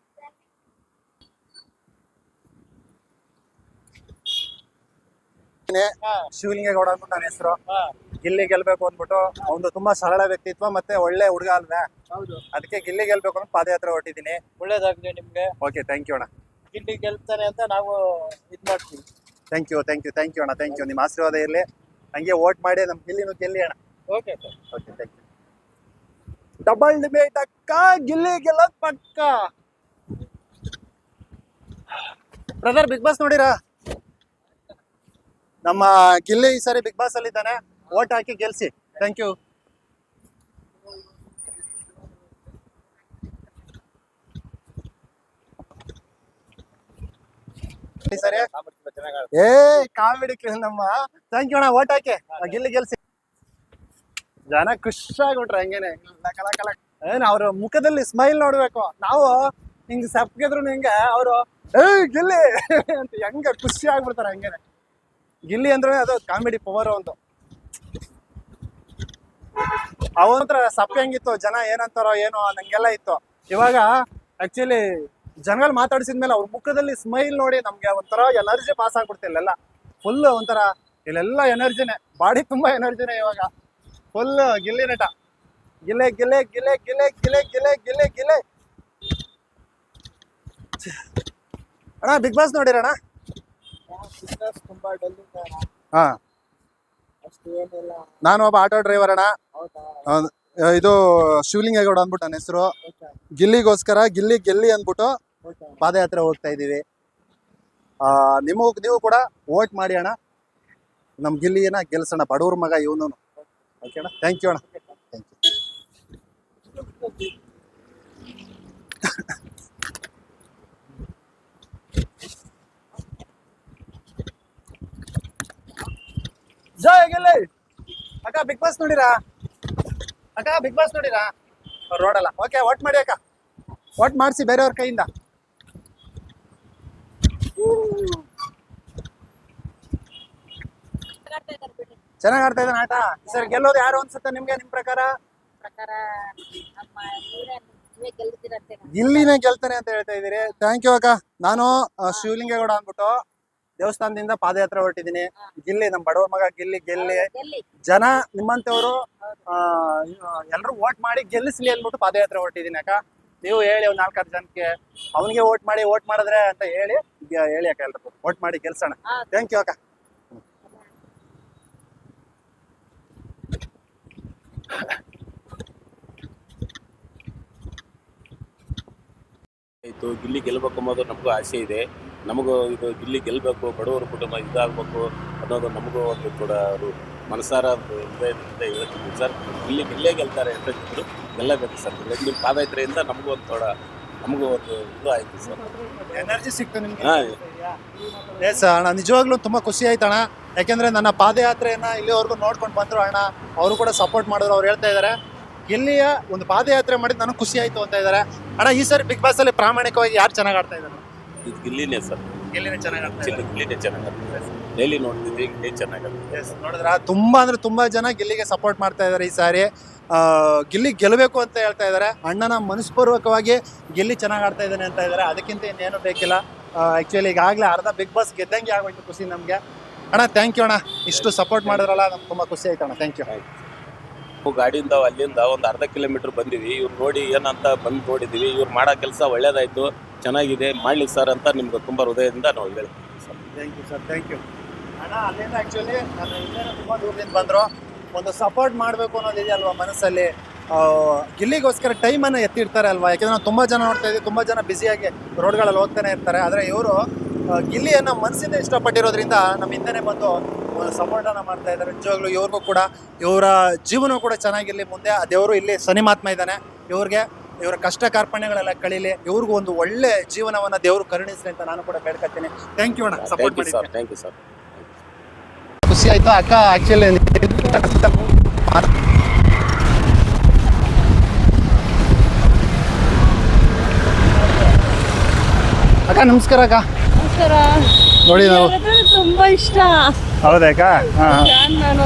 B: ಶಿವಲಿಂಗೇಗೌಡ ಅಂದ್ಬಿಟ್ಟು ನನ್ನ ಹೆಸರು. ಗಿಲ್ಲಿ ಗೆಲ್ಬೇಕು ಅಂದ್ಬಿಟ್ಟು ಒಂದು ತುಂಬಾ ಸರಳ ವ್ಯಕ್ತಿತ್ವ ಮತ್ತೆ ಒಳ್ಳೆ ಹುಡುಗ ಅಲ್ವೇ, ಅದಕ್ಕೆ ಗಿಲ್ಲಿ ಗೆಲ್ಬೇಕು ಅಂತ ಪಾದಯಾತ್ರೆ ಹೊರಟಿದ್ದೀನಿ.
H: ಒಳ್ಳೇದಾಗ್ಲಿ ನಿಮ್ಗೆ.
B: ಓಕೆ, ಥ್ಯಾಂಕ್ ಯು ಅಣ್ಣ.
H: ಗಿಲ್ಲಿ ಗೆಲ್ತಾನೆ ಅಂತ ನಾವು ಇದ್ ಮಾಡ್ತೀವಿ.
B: ಥ್ಯಾಂಕ್ ಯು ಅಣ್ಣ. Thank you. ನಿಮ್ಮ ಆಶೀರ್ವಾದ ಇರಲಿ. ಹಂಗೆ ವೋಟ್ ಮಾಡಿ ನಮ್ ಗಿಲ್ಲಿನೂ ಗೆಲ್ಲಿ ಅಣ್ಣ.
H: Okay,
B: thank you. Double debate ಅಕ್ಕ, ಗಿಲ್ಲಿ ಗೆಲ್ಲೋದ್ ಪಕ್ಕ. ಬ್ರದರ್, ಬಿಗ್ ಬಾಸ್ ನೋಡಿರಾ? ನಮ್ಮ ಗಿಲ್ಲಿ ಈ ಸಾರಿ ಬಿಗ್ ಬಾಸ್ ಅಲ್ಲಿ ಇದ್ದಾನೆ, ವೋಟ್ ಹಾಕಿ ಗೆಲ್ಸಿ. Thank you. ಸರಿ, ಕಾಮಿಡಿ ನಮ್ಮ. ಥ್ಯಾಂಕ್ ಯು ಅಣ್ಣ, ವೋಟ್ ಹಾಕಿ ಗಿಲ್ಲಿ ಗೆಲ್ಸಿ. ಜನ ಖುಷಿಯಾಗ್ಬಿಟ್ರೆ ಹಂಗೇನೆ ಏನ್ ಅವ್ರ ಮುಖದಲ್ಲಿ ಸ್ಮೈಲ್ ನೋಡ್ಬೇಕು ನಾವು. ಹಿಂಗ್ ಸಪ್ಗೆದ್ರು ಹಿಂಗೆ ಅವರು ಗಿಲ್ಲಿ ಅಂತ ಹೆಂಗ ಖುಷಿ ಆಗ್ಬಿಡ್ತಾರೆ ಹಂಗೇನೆ. ಗಿಲ್ಲಿ ಅಂದ್ರೆ ಅದು ಕಾಮಿಡಿ ಪವರ್ ಒಂದು. ಅವಂತ್ರ ಸಪ್ಪೆ ಹೆಂಗಿತ್ತು, ಜನ ಏನಂತಾರೋ ಏನೋ ನಂಗೆಲ್ಲ ಇತ್ತು. ಇವಾಗ ಆಕ್ಚುಲಿ ಜನಗಳು ಮಾತಾಡ್ಸಿದ್ಮೇಲೆ ಅವ್ರ ಮುಖದಲ್ಲಿ ಸ್ಮೈಲ್ ನೋಡಿ ನಮ್ಗೆ ಒಂಥರ ಎನರ್ಜಿ ಪಾಸ್ ಆಗ್ಬಿಡ್ತೆ. ಇಲ್ಲೆಲ್ಲ ಫುಲ್ ಒಂಥರ, ಇಲ್ಲೆಲ್ಲ ಎನರ್ಜಿನೇ, ಬಾಡಿ ತುಂಬಾ ಎನರ್ಜಿನೇ ಇವಾಗ. ಫುಲ್ ಗಿಲ್ಲಿ ನಟ. ಗಿಲೆ ಅಣ್ಣ, ಬಿಗ್ ಬಾಸ್ ನೋಡಿರಣ್ಣ?
H: ತುಂಬಾ ಡಲ್
B: ಹಾ,
H: ಅಷ್ಟು ಏನಿಲ್ಲ.
B: ನಾನು ಒಬ್ಬ ಆಟೋ ಡ್ರೈವರ್ ಅಣ್ಣ. ಇದು ಶಿವಲಿಂಗೇಗೌಡ ಅಂದ್ಬಿಟ್ಟು ನನ್ನ ಹೆಸರು. ಗಿಲ್ಲಿಗೋಸ್ಕರ ಗೆಲ್ಲಿ ಅಂದ್ಬಿಟ್ಟು ಪಾದಯಾತ್ರೆ ಹೋಗ್ತಾ ಇದೀವಿ. ನೀವು ಕೂಡ ವೋಟ್ ಮಾಡಿ ಅಣ್ಣ, ನಮ್ ಗಿಲ್ಲಿಯನ್ನ ಗೆಲ್ಸೋಣ. ಬಡವ್ರ ಮಗ ಇವನು. ಓಕೆ ಅಣ್ಣ, ಥ್ಯಾಂಕ್ ಯು ಅಣ್ಣ. Thank you. ಜೈ ಗಿಲ್ಲಿ. ಅಕ್ಕ, ಬಿಗ್ ಬಾಸ್ ನೋಡಿರಾ? ರೋಡಲ್ಲ. ಓಕೆ, ವೋಟ್ ಮಾಡಿ ಅಕ್ಕ. ವೋಟ್ ಮಾಡಿಸಿ ಬೇರೆಯವ್ರ ಕೈಯಿಂದ. ಚೆನ್ನಾಗ್ ಆಡ್ತಾ ಇದ್ದಾನೆ ಆಟ. ಸರ್, ಗೆಲ್ಲೋದು ಯಾರು ಅನ್ಸುತ್ತೆ ನಿಮ್ಗೆ? ನಿಮ್ ಪ್ರಕಾರ ಗಿಲ್ಲಿನೇ ಗೆಲ್ತಾನೆ ಅಂತ ಹೇಳ್ತಾ ಇದೀರಿ. ಥ್ಯಾಂಕ್ ಯು ಅಕ್ಕ. ನಾನು ಶಿವಲಿಂಗೇಗೌಡ ಅಂದ್ಬಿಟ್ಟು ದೇವಸ್ಥಾನದಿಂದ ಪಾದಯಾತ್ರೆ ಹೊರಟಿದ್ದೀನಿ. ಗಿಲ್ಲಿ, ನಮ್ ಬಡವ್ರ ಮಗ ಗಿಲ್ಲಿ ಗೆಲ್ಲಿ. ಜನ ನಿಮ್ಮಂತವ್ರು ಎಲ್ರು ವೋಟ್ ಮಾಡಿ ಗೆಲ್ಲಿಸ್ಲಿ ಅಂದ್ಬಿಟ್ಟು ಪಾದಯಾತ್ರೆ ಹೊರಟಿದ್ದೀನಿ ಅಕ್ಕ. ನೀವು ಹೇಳಿ ಒಂದ್ 4-6 ಜನಕ್ಕೆ ಅವನಿಗೆ ವೋಟ್ ಮಾಡಿದ್ರೆ ಅಂತ ಹೇಳಿ ಅಕ್ಕ. ಎಲ್ರು ವೋಟ್ ಮಾಡಿ ಗೆಲ್ಸೋಣ. ಥ್ಯಾಂಕ್ ಯು ಅಕ್ಕ.
I: ಆಯಿತು, ಗಿಲ್ಲಿ ಗೆಲ್ಲಬೇಕು ಅನ್ನೋದು ನಮಗೂ ಆಸೆ ಇದೆ. ನಮಗೂ ಇದು ಗಿಲ್ಲಿ ಗೆಲ್ಲಬೇಕು, ಬಡವರು ಕುಟುಂಬ ಇದಾಗಬೇಕು ಅನ್ನೋದು ನಮಗೂ ಒಂದು ಕೂಡ ಅವರು ಮನಸಾರ ಹೃದಯದಿಂದ ಹೇಳ್ತೀನಿ ಸರ್. ಗಿಲ್ಲೇ ಗೆಲ್ತಾರೆ ಅಂತ ಇದ್ರು, ಗೆಲ್ಲಬೇಕು ಸರ್. ನಿಮ್ಮ ಪಾದಯಾತ್ರೆಯಿಂದ ನಮಗೂ ಒಂದು ಇದು ಆಯ್ತು ಸರ್,
B: ಎನರ್ಜಿ ಸಿಕ್ತು ನಿಮ್ಗೆ.
I: ಹಾಂ,
B: ಎಸ್ ಅಣ್ಣ, ನಿಜವಾಗ್ಲೂ ತುಂಬಾ ಖುಷಿ ಆಯ್ತು ಅಣ್ಣ. ಯಾಕೆಂದ್ರೆ ನನ್ನ ಪಾದಯಾತ್ರೆಯನ್ನ ಇಲ್ಲಿವರೆಗೂ ನೋಡ್ಕೊಂಡು ಬಂದ್ರು ಅಣ್ಣ, ಅವರು ಕೂಡ ಸಪೋರ್ಟ್ ಮಾಡಿದ್ರು. ಅವ್ರು ಹೇಳ್ತಾ ಇದಾರೆ ಗಿಲ್ಲಿಯ ಒಂದು ಪಾದಯಾತ್ರೆ ಮಾಡಿದ್ ನನಗೆ ಖುಷಿ ಆಯ್ತು ಅಂತ ಇದಾರೆ. ಅಣ್ಣ, ಈ ಸಾರಿ ಬಿಗ್ ಬಾಸ್ ಅಲ್ಲಿ ಪ್ರಾಮಾಣಿಕವಾಗಿ ಯಾರು ಚೆನ್ನಾಗಿ ಆಡ್ತಾ ಇದ್ದಾರೆ?
I: ಇದು ಗಿಲ್ಲಿನೇ ಸರ್.
B: ಗಿಲ್ಲಿನೇ ಚೆನ್ನಾಗಿ ಆಡ್ತಾ ಇದ್ದಾರೆ.
I: ಗಿಲ್ಲಿನೇ ಚೆನ್ನಾಗಿ ಆಡ್ತಾರೆ. ಡೈಲಿ ನೋಡ್ತಿದ್ವಿ, ಗಿಲ್ಲಿ ಚೆನ್ನಾಗಿ ಆಡ್ತಾರೆ.
B: ನೋಡಿದ್ರ ತುಂಬಾ ಜನ ಗಿಲ್ಲಿಗೆ ಸಪೋರ್ಟ್ ಮಾಡ್ತಾ ಇದಾರೆ ಈ ಸಾರಿ. ಗಿಲ್ಲಿ ಗೆಲ್ಲಬೇಕು ಅಂತ ಹೇಳ್ತಾ ಇದಾರೆ. ಅಣ್ಣನ ಮನಸ್ಪೂರ್ವಕವಾಗಿ ಗಿಲ್ಲಿ ಚೆನ್ನಾಗಿ ಆಡ್ತಾ ಇದ್ದಾನೆ ಅಂತ ಇದಾರೆ. ಅದಕ್ಕಿಂತ ಇನ್ನೇನು ಬೇಕಿಲ್ಲ. ಆಕ್ಚುಲಿ ಈಗಾಗಲೇ ಅರ್ಧ ಬಿಗ್ ಬಾಸ್ ಗೆದ್ದಂಗೆ ಆಗೋಯ್ತು ಖುಷಿ ನಮ್ಗೆ. ಅಣ್ಣ, ಥ್ಯಾಂಕ್ ಯು ಅಣ್ಣ. ಇಷ್ಟು ಸಪೋರ್ಟ್ ಮಾಡಿದ್ರಲ್ಲ, ನಮ್ಗೆ ತುಂಬಾ ಖುಷಿ ಆಯ್ತು ಅಣ್ಣ. Thank you.
I: ಗಾಡಿಯಿಂದ ಅಲ್ಲಿಂದ ಒಂದು ಅರ್ಧ ಕಿಲೋಮೀಟರ್ ಬಂದಿವಿ. ಇವ್ರು ನೋಡಿ ಏನಂತ ಬಂದು ನೋಡಿದ್ದೀವಿ. ಇವ್ರು ಮಾಡೋ ಕೆಲಸ ಒಳ್ಳೇದಾಯ್ತು. ಚೆನ್ನಾಗಿದೆ ಮಾಡ್ಲಿಕ್ಕೆ ಸರ್ ಅಂತ ನಿಮ್ಗೆ ತುಂಬ ಹೃದಯದಿಂದ ನಾವು ಹೇಳ್ತೀವಿ sir.
B: Thank you sir, thank you ಅಣ್ಣ. ಅಲ್ಲಿಂದ ಆ್ಯಕ್ಚುಲಿ ನಾನು ಇಲ್ಲೇನೋ ತುಂಬ ದೂರದಿಂದ ಬಂದರು, ಒಂದು ಸಪೋರ್ಟ್ ಮಾಡಬೇಕು ಅನ್ನೋದು ಇದೆಯಲ್ವಾ ಮನಸ್ಸಲ್ಲಿ. ಗಿಲ್ಲಿಗೋಸ್ಕರ ಟೈಮನ್ನು ಎತ್ತಿರ್ತಾರೆ ಅಲ್ವಾ, ಯಾಕೆಂದರೆ ನಾವು ತುಂಬ ಜನ ನೋಡ್ತಾ ಇದ್ದೀವಿ, ತುಂಬ ಜನ ಬ್ಯುಸಿಯಾಗಿ ರೋಡ್ಗಳಲ್ಲಿ ಹೋಗ್ತಾನೆ ಇರ್ತಾರೆ. ಆದರೆ ಇವರು ಗಿಲ್ಲಿಯನ್ನು ಮನಸ್ಸಿಂದ ಇಷ್ಟಪಟ್ಟಿರೋದ್ರಿಂದ ನಮ್ಮ ಹಿಂದೆನೇ ಬಂದು ಒಂದು ಸಪೋರ್ಟನ್ನು ಮಾಡ್ತಾ ಇದ್ದಾರೆ. ನಿಜವಾಗ್ಲೂ ಇವ್ರಿಗೂ ಕೂಡ ಇವರ ಜೀವನ ಕೂಡ ಚೆನ್ನಾಗಿರಲಿ ಮುಂದೆ. ಆ ದೇವರು ಇಲ್ಲಿ ಸನಿಮಾತ್ಮ ಇದ್ದಾನೆ, ಇವ್ರಿಗೆ ಇವರ ಕಷ್ಟ ಕಾರ್ಪಣ್ಯಗಳೆಲ್ಲ ಕಳೀಲಿ, ಇವ್ರಿಗೂ ಒಂದು ಒಳ್ಳೆ ಜೀವನವನ್ನು ದೇವರು ಕರುಣಿಸಲಿ ಅಂತ ನಾನು ಕೂಡ ಕೇಳ್ಕೊತೀನಿ. ಥ್ಯಾಂಕ್ ಯು ಅಣ್ಣ, ಸಪೋರ್ಟ್ ಮಾಡಿ.
I: Thank you sir.
B: ಖುಷಿ ಆಯ್ತು ಅಕ್ಕ. ಆ್ಯಕ್ಚುಲಿ ಅಕ್ಕ ನಮಸ್ಕಾರ ಅಕ್ಕ. ನೋಡಿ ನಾವು
F: ತುಂಬಾ ಇಷ್ಟ.
B: ಹೌದಾ ಅಕ್ಕ? ಹಾಂ
F: ನಾನು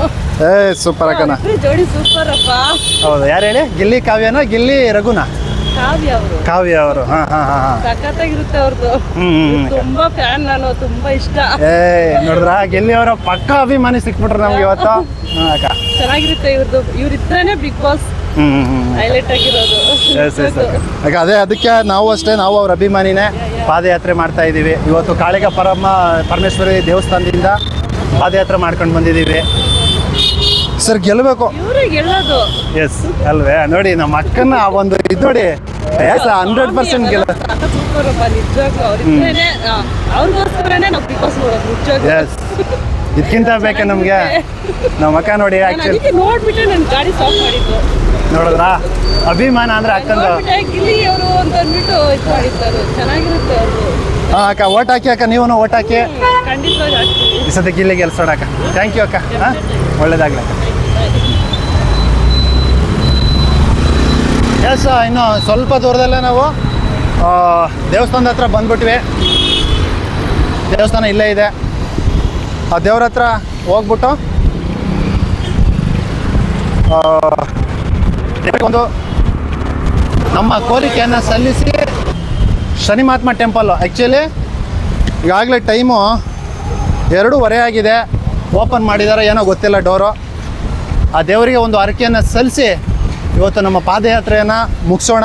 B: ಸೂಪರ್ ಅಕ್ಕನ.
F: ಜೋಡಿ ಸೂಪರ್ ಅಪ್ಪ.
B: ಹೌದು, ಯಾರು ಹೇಳಿ? ಗಿಲ್ಲಿ ಕಾವ್ಯನ ಗಿಲ್ಲಿ ರಘುನಾ? ಕಾವ್ಯ ಅವರು.
F: ಸಖತ್ತಾಗಿರುತ್ತೆ ಅವ್ರದ್ದು. ತುಂಬಾ ಫ್ಯಾನ್ ನಾನು, ತುಂಬಾ ಇಷ್ಟ.
B: ನೋಡಿದ್ರ ಗಿಲ್ಲಿ ಅವರ ಪಕ್ಕ ಅಭಿಮಾನಿ ಸಿಕ್ಬಿಟ್ರು ನಮ್ಗೆ ಇವತ್ತು. ಅಕ್ಕ
F: ಚೆನ್ನಾಗಿರುತ್ತೆ ಇವ್ರದ್ದು, ಇವ್ರಿದ್ರೇನೆ ಬಿಗ್ ಬಾಸ್ ಹೈಲೈಟ್ ಆಗಿರೋದು.
B: ಅಕ್ಕ ಅದೇ, ಅದಕ್ಕೆ ನಾವು ಅಷ್ಟೇ, ನಾವು ಅವ್ರ ಅಭಿಮಾನಿನೇ. ಪಾದಯಾತ್ರೆ ಮಾಡ್ತಾ ಇದ್ದೀವಿ ಇವತ್ತು. ಕಾಳಿಕ ಪರಮೇಶ್ವರಿ ದೇವಸ್ಥಾನದಿಂದ ಪಾದಯಾತ್ರೆ ಮಾಡ್ಕೊಂಡು ಬಂದಿದ್ದೀವಿ ಸರ್. ಗೆಲ್ಲಬೇಕು,
F: ಗೆಲ್ಲೋದು.
B: ಎಸ್ ಅಲ್ವೇ? ನೋಡಿ ನಮ್ಮ ಅಕ್ಕನ ಆ ಒಂದು ಇದು ನೋಡಿ, 100% ಗೆಲ್ಲ.
F: ಸೂಪರ್ ಅಪ್ಪ ನಿಜವಾಗ್ಲೂ. ಅವ್ರಿಗೋಸ್ಕರನೇ ನಾವು ಬಿಗ್ ಬಾಸ್ ನೋಡೋದು ನಿಜವಾಗ್ಲೂ.
B: ಎಸ್, ಇದಕ್ಕಿಂತ ಬೇಕಾ ನಮಗೆ? ನಮ್ಮ ಅಕ್ಕ ನೋಡಿ ಆ್ಯಕ್ಚುಲಿ
F: ನೋಡ್ಬಿಟ್ಟೆ ನನ್ನ ಗಾಡಿ ಸ್ಟಾಪ್ ಮಾಡಿದ್ದು.
B: ನೋಡಿದ್ರಾ? ಅಭಿಮಾನ ಅಂದ್ರೆ ಅಕ್ಕಂದು.
F: ಗಿಲ್ಲಿ ಅವರು ಅಂತ ಅಂದ್ಬಿಟ್ಟು ಇದು ಮಾಡಿದ್ದಾರೆ. ಚೆನ್ನಾಗಿರುತ್ತೆ ಅವ್ರದ್ದು.
B: ಹಾಂ ಅಕ್ಕ, ಓಟ್ ಹಾಕಿ ಅಕ್ಕ, ನೀವು ಓಟ್ ಹಾಕಿ.
F: ಖಂಡಿತವಾಗಿ ಹಾಕ್ತೀವಿ
B: ಈ ಸತಿ ಗಿಲ್ಲಿ ಗೆಲ್ಸೋಣ ಅಕ್ಕ. ಥ್ಯಾಂಕ್ ಯು ಅಕ್ಕ. ಹಾಂ, ಒಳ್ಳೇದಾಗಲಿ ಅಕ್ಕ. ಎಸ್, ಇನ್ನು ಸ್ವಲ್ಪ ದೂರದಲ್ಲೇ ನಾವು ದೇವಸ್ಥಾನದ ಹತ್ರ ಬಂದ್ಬಿಟ್ವಿ. ದೇವಸ್ಥಾನ ಇಲ್ಲೇ ಇದೆ. ಆ ದೇವ್ರ ಹತ್ರ ಹೋಗ್ಬಿಟ್ಟು ಒಂದು ನಮ್ಮ ಕೋರಿಕೆಯನ್ನು ಸಲ್ಲಿಸಿ ಶನಿಮಾತ್ಮ ಟೆಂಪಲ್ಲು. ಆ್ಯಕ್ಚುಲಿ ಈಗಾಗಲೇ ಟೈಮು 2:30 ಆಗಿದೆ. ಓಪನ್ ಮಾಡಿದ್ದಾರೆ, ಏನೋ ಗೊತ್ತಿಲ್ಲ ಡೋರು. ಆ ದೇವರಿಗೆ ಒಂದು ಹರಕೆಯನ್ನು ಸಲ್ಲಿಸಿ ಇವತ್ತು ನಮ್ಮ ಪಾದಯಾತ್ರೆಯನ್ನು ಮುಗಿಸೋಣ.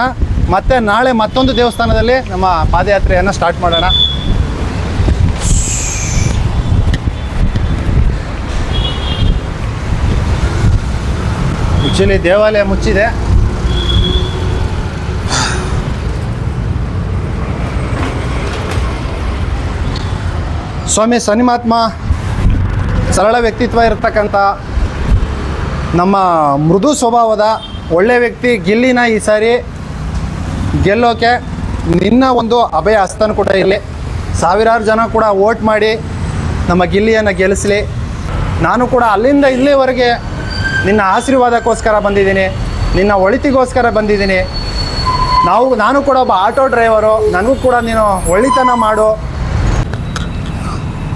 B: ಮತ್ತು ನಾಳೆ ಮತ್ತೊಂದು ದೇವಸ್ಥಾನದಲ್ಲಿ ನಮ್ಮ ಪಾದಯಾತ್ರೆಯನ್ನು ಸ್ಟಾರ್ಟ್ ಮಾಡೋಣ. ಆ್ಯಕ್ಚುಲಿ ದೇವಾಲಯ ಮುಚ್ಚಿದೆ. ಸ್ವಾಮಿ ಶನಿಮಾತ್ಮ ಸರಳ ವ್ಯಕ್ತಿತ್ವ ಇರತಕ್ಕಂಥ ನಮ್ಮ ಮೃದು ಸ್ವಭಾವದ ಒಳ್ಳೆ ವ್ಯಕ್ತಿ ಗಿಲ್ಲಿನ ಈ ಸಾರಿ ಗೆಲ್ಲೋಕೆ ನಿನ್ನ ಒಂದು ಅಭಯ ಹಸ್ತನ ಕೂಡ ಇರಲಿ. ಸಾವಿರಾರು ಜನ ಕೂಡ ವೋಟ್ ಮಾಡಿ ನಮ್ಮ ಗಿಲ್ಲಿಯನ್ನು ಗೆಲ್ಲಿಸಲಿ. ನಾನು ಕೂಡ ಅಲ್ಲಿಂದ ಇಲ್ಲಿವರೆಗೆ ನಿನ್ನ ಆಶೀರ್ವಾದಕ್ಕೋಸ್ಕರ ಬಂದಿದ್ದೀನಿ, ನಿನ್ನ ಒಳಿತಿಗೋಸ್ಕರ ಬಂದಿದ್ದೀನಿ. ನಾನು ಕೂಡ ಒಬ್ಬ ಆಟೋ ಡ್ರೈವರು, ನನಗೂ ಕೂಡ ನೀನು ಒಳ್ಳೆತನ ಮಾಡು.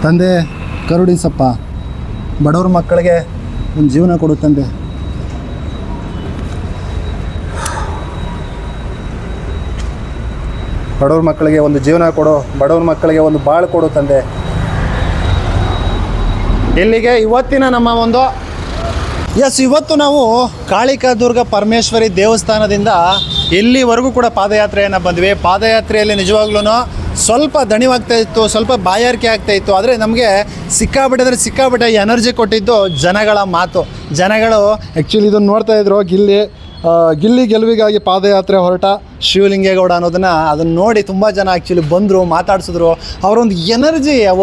B: ತಂದೆ ಕರುಣಿಸಪ್ಪ, ಬಡವ್ರ ಮಕ್ಕಳಿಗೆ ಒಂದು ಜೀವನ ಕೊಡು ತಂದೆ. ಬಡವ್ರ ಮಕ್ಕಳಿಗೆ ಒಂದು ಜೀವನ ಕೊಡು, ಬಡವ್ರ ಮಕ್ಕಳಿಗೆ ಒಂದು ಬಾಳು ಕೊಡು ತಂದೆ. ಇಲ್ಲಿಗೆ ಇವತ್ತಿನ ನಮ್ಮ ಒಂದು ಇವತ್ತು ನಾವು ಕಾಳಿಕಾ ದುರ್ಗ ಪರಮೇಶ್ವರಿ ದೇವಸ್ಥಾನದಿಂದ ಇಲ್ಲಿವರೆಗೂ ಕೂಡ ಪಾದಯಾತ್ರೆಯನ್ನು ಬಂದ್ವಿ. ಪಾದಯಾತ್ರೆಯಲ್ಲಿ ನಿಜವಾಗ್ಲೂ ಸ್ವಲ್ಪ ದಣಿವಾಗ್ತಾ ಇತ್ತು, ಸ್ವಲ್ಪ ಬಾಯಾರಿಕೆ ಆಗ್ತಾ ಇತ್ತು. ಆದರೆ ನಮಗೆ ಸಿಕ್ಕಾಬಿಟ್ಟೆ ಎನರ್ಜಿ ಕೊಟ್ಟಿದ್ದು ಜನಗಳ ಮಾತು. ಜನಗಳು ಆ್ಯಕ್ಚುಲಿ ಇದನ್ನು ನೋಡ್ತಾ ಇದ್ರು. ಗಿಲ್ಲಿ ಗೆಲುವಿಗಾಗಿ ಪಾದಯಾತ್ರೆ ಹೊರಟ ಶಿವಲಿಂಗೇಗೌಡ ಅದನ್ನು ನೋಡಿ ತುಂಬ ಜನ ಆ್ಯಕ್ಚುಲಿ ಬಂದರು, ಮಾತಾಡಿಸಿದ್ರು. ಅವರೊಂದು ಎನರ್ಜಿ, ಆ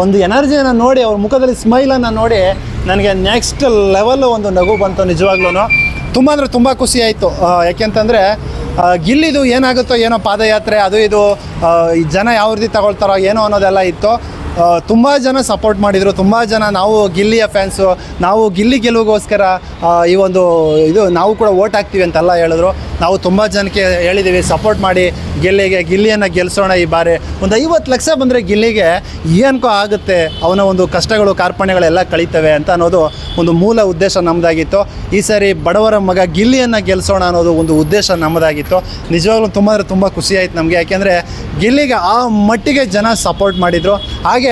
B: ಒಂದು ಎನರ್ಜಿಯನ್ನು ನೋಡಿ, ಅವ್ರ ಮುಖದಲ್ಲಿ ಸ್ಮೈಲನ್ನು ನೋಡಿ ನನಗೆ ನೆಕ್ಸ್ಟ್ ಲೆವೆಲ್ಲು ಒಂದು ನಗು ಬಂತು. ನಿಜವಾಗ್ಲೂ ತುಂಬ ಅಂದರೆ ತುಂಬ ಖುಷಿ ಆಯಿತು. ಯಾಕೆಂತಂದರೆ ಗಿಲ್ಲಿದು ಏನಾಗುತ್ತೋ ಏನೋ ಪಾದಯಾತ್ರೆ ಅದು ಇದು ಈ ಜನ ಯಾವ ರೀತಿ ತಗೊಳ್ತಾರೋ ಏನೋ ಅನ್ನೋದೆಲ್ಲ ಇತ್ತು. ತುಂಬ ಜನ ಸಪೋರ್ಟ್ ಮಾಡಿದರು. ತುಂಬ ಜನ ನಾವು ಗಿಲ್ಲಿಯ ಫ್ಯಾನ್ಸು, ನಾವು ಗಿಲ್ಲಿ ಗೆಲುವಿಗೋಸ್ಕರ ಈ ಒಂದು ಇದು ನಾವು ಕೂಡ ವೋಟ್ ಹಾಕ್ತೀವಿ ಅಂತೆಲ್ಲ ಹೇಳಿದ್ರು. ನಾವು ತುಂಬ ಜನಕ್ಕೆ ಹೇಳಿದ್ದೀವಿ ಸಪೋರ್ಟ್ ಮಾಡಿ, ಗಿಲ್ಲಿಯನ್ನು ಗೆಲ್ಲಿಸೋಣ. ಈ ಬಾರಿ ಒಂದು 50 ಲಕ್ಷ ಬಂದರೆ ಗಿಲ್ಲಿಗೆ ಏನಕ್ಕೋ ಆಗುತ್ತೆ, ಅವನ ಒಂದು ಕಷ್ಟಗಳು ಕಾರ್ಪಣ್ಯಗಳೆಲ್ಲ ಕಳೀತವೆ ಅಂತ ಅನ್ನೋದು ಒಂದು ಮೂಲ ಉದ್ದೇಶ ನಮ್ಮದಾಗಿತ್ತು. ಈ ಸಾರಿ ಬಡವರ ಮಗ ಗಿಲ್ಲಿಯನ್ನು ಗೆಲ್ಲಿಸೋಣ ಅನ್ನೋದು ಒಂದು ಉದ್ದೇಶ ನಮ್ಮದಾಗಿತ್ತು. ನಿಜವಾಗ್ಲೂ ತುಂಬ ಅಂದರೆ ತುಂಬ ಖುಷಿ ಆಯಿತು ನಮಗೆ. ಯಾಕೆಂದರೆ ಗಿಲ್ಲಿಗೆ ಆ ಮಟ್ಟಿಗೆ ಜನ ಸಪೋರ್ಟ್ ಮಾಡಿದರು. ಹಾಗೆ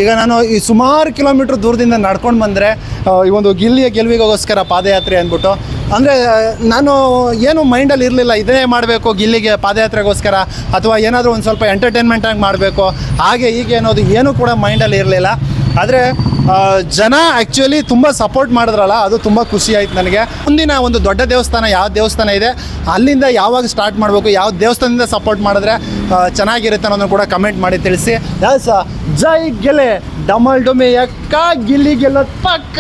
B: ಈಗ ನಾನು ಈ ಸುಮಾರು ಕಿಲೋಮೀಟ್ರ್ ದೂರದಿಂದ ನಡ್ಕೊಂಡು ಬಂದರೆ ಈ ಒಂದು ಗಿಲ್ಲಿಯ ಗೆಲುವಿಗೋಸ್ಕರ ಪಾದಯಾತ್ರೆ ಅಂದ್ಬಿಟ್ಟು. ಅಂದರೆ ನಾನು ಏನು ಮೈಂಡಲ್ಲಿ ಇರಲಿಲ್ಲ ಇದೇ ಮಾಡಬೇಕು ಗಿಲ್ಲಿಗೆ ಪಾದಯಾತ್ರೆಗೋಸ್ಕರ, ಅಥವಾ ಏನಾದರೂ ಒಂದು ಸ್ವಲ್ಪ ಎಂಟರ್ಟೈನ್ಮೆಂಟಾಗಿ ಮಾಡಬೇಕು ಹಾಗೆ ಹೀಗೆ ಅನ್ನೋದು ಏನೂ ಕೂಡ ಮೈಂಡಲ್ಲಿ ಇರಲಿಲ್ಲ. ಆದರೆ ಜನ ಆ್ಯಕ್ಚುಲಿ ತುಂಬ ಸಪೋರ್ಟ್ ಮಾಡಿದ್ರಲ್ಲ, ಅದು ತುಂಬ ಖುಷಿ ಆಯ್ತು ನನಗೆ. ಮುಂದಿನ ಒಂದು ದೊಡ್ಡ ದೇವಸ್ಥಾನ ಯಾವ ದೇವಸ್ಥಾನ ಇದೆ, ಅಲ್ಲಿಂದ ಯಾವಾಗ ಸ್ಟಾರ್ಟ್ ಮಾಡಬೇಕು, ಯಾವ ದೇವಸ್ಥಾನದಿಂದ ಸಪೋರ್ಟ್ ಮಾಡಿದ್ರೆ ಚೆನ್ನಾಗಿರುತ್ತೆ ಅನ್ನೋದನ್ನು ಕೂಡ ಕಮೆಂಟ್ ಮಾಡಿ ತಿಳಿಸಿ. ಜೈ ಗೆಲೆ ಡಮಲ್ ಡುಮೆ ಎಕ್ಕ ಗಿಲ್ಲಿ ಗೆಲ್ಲೋದು ಪಕ್ಕ.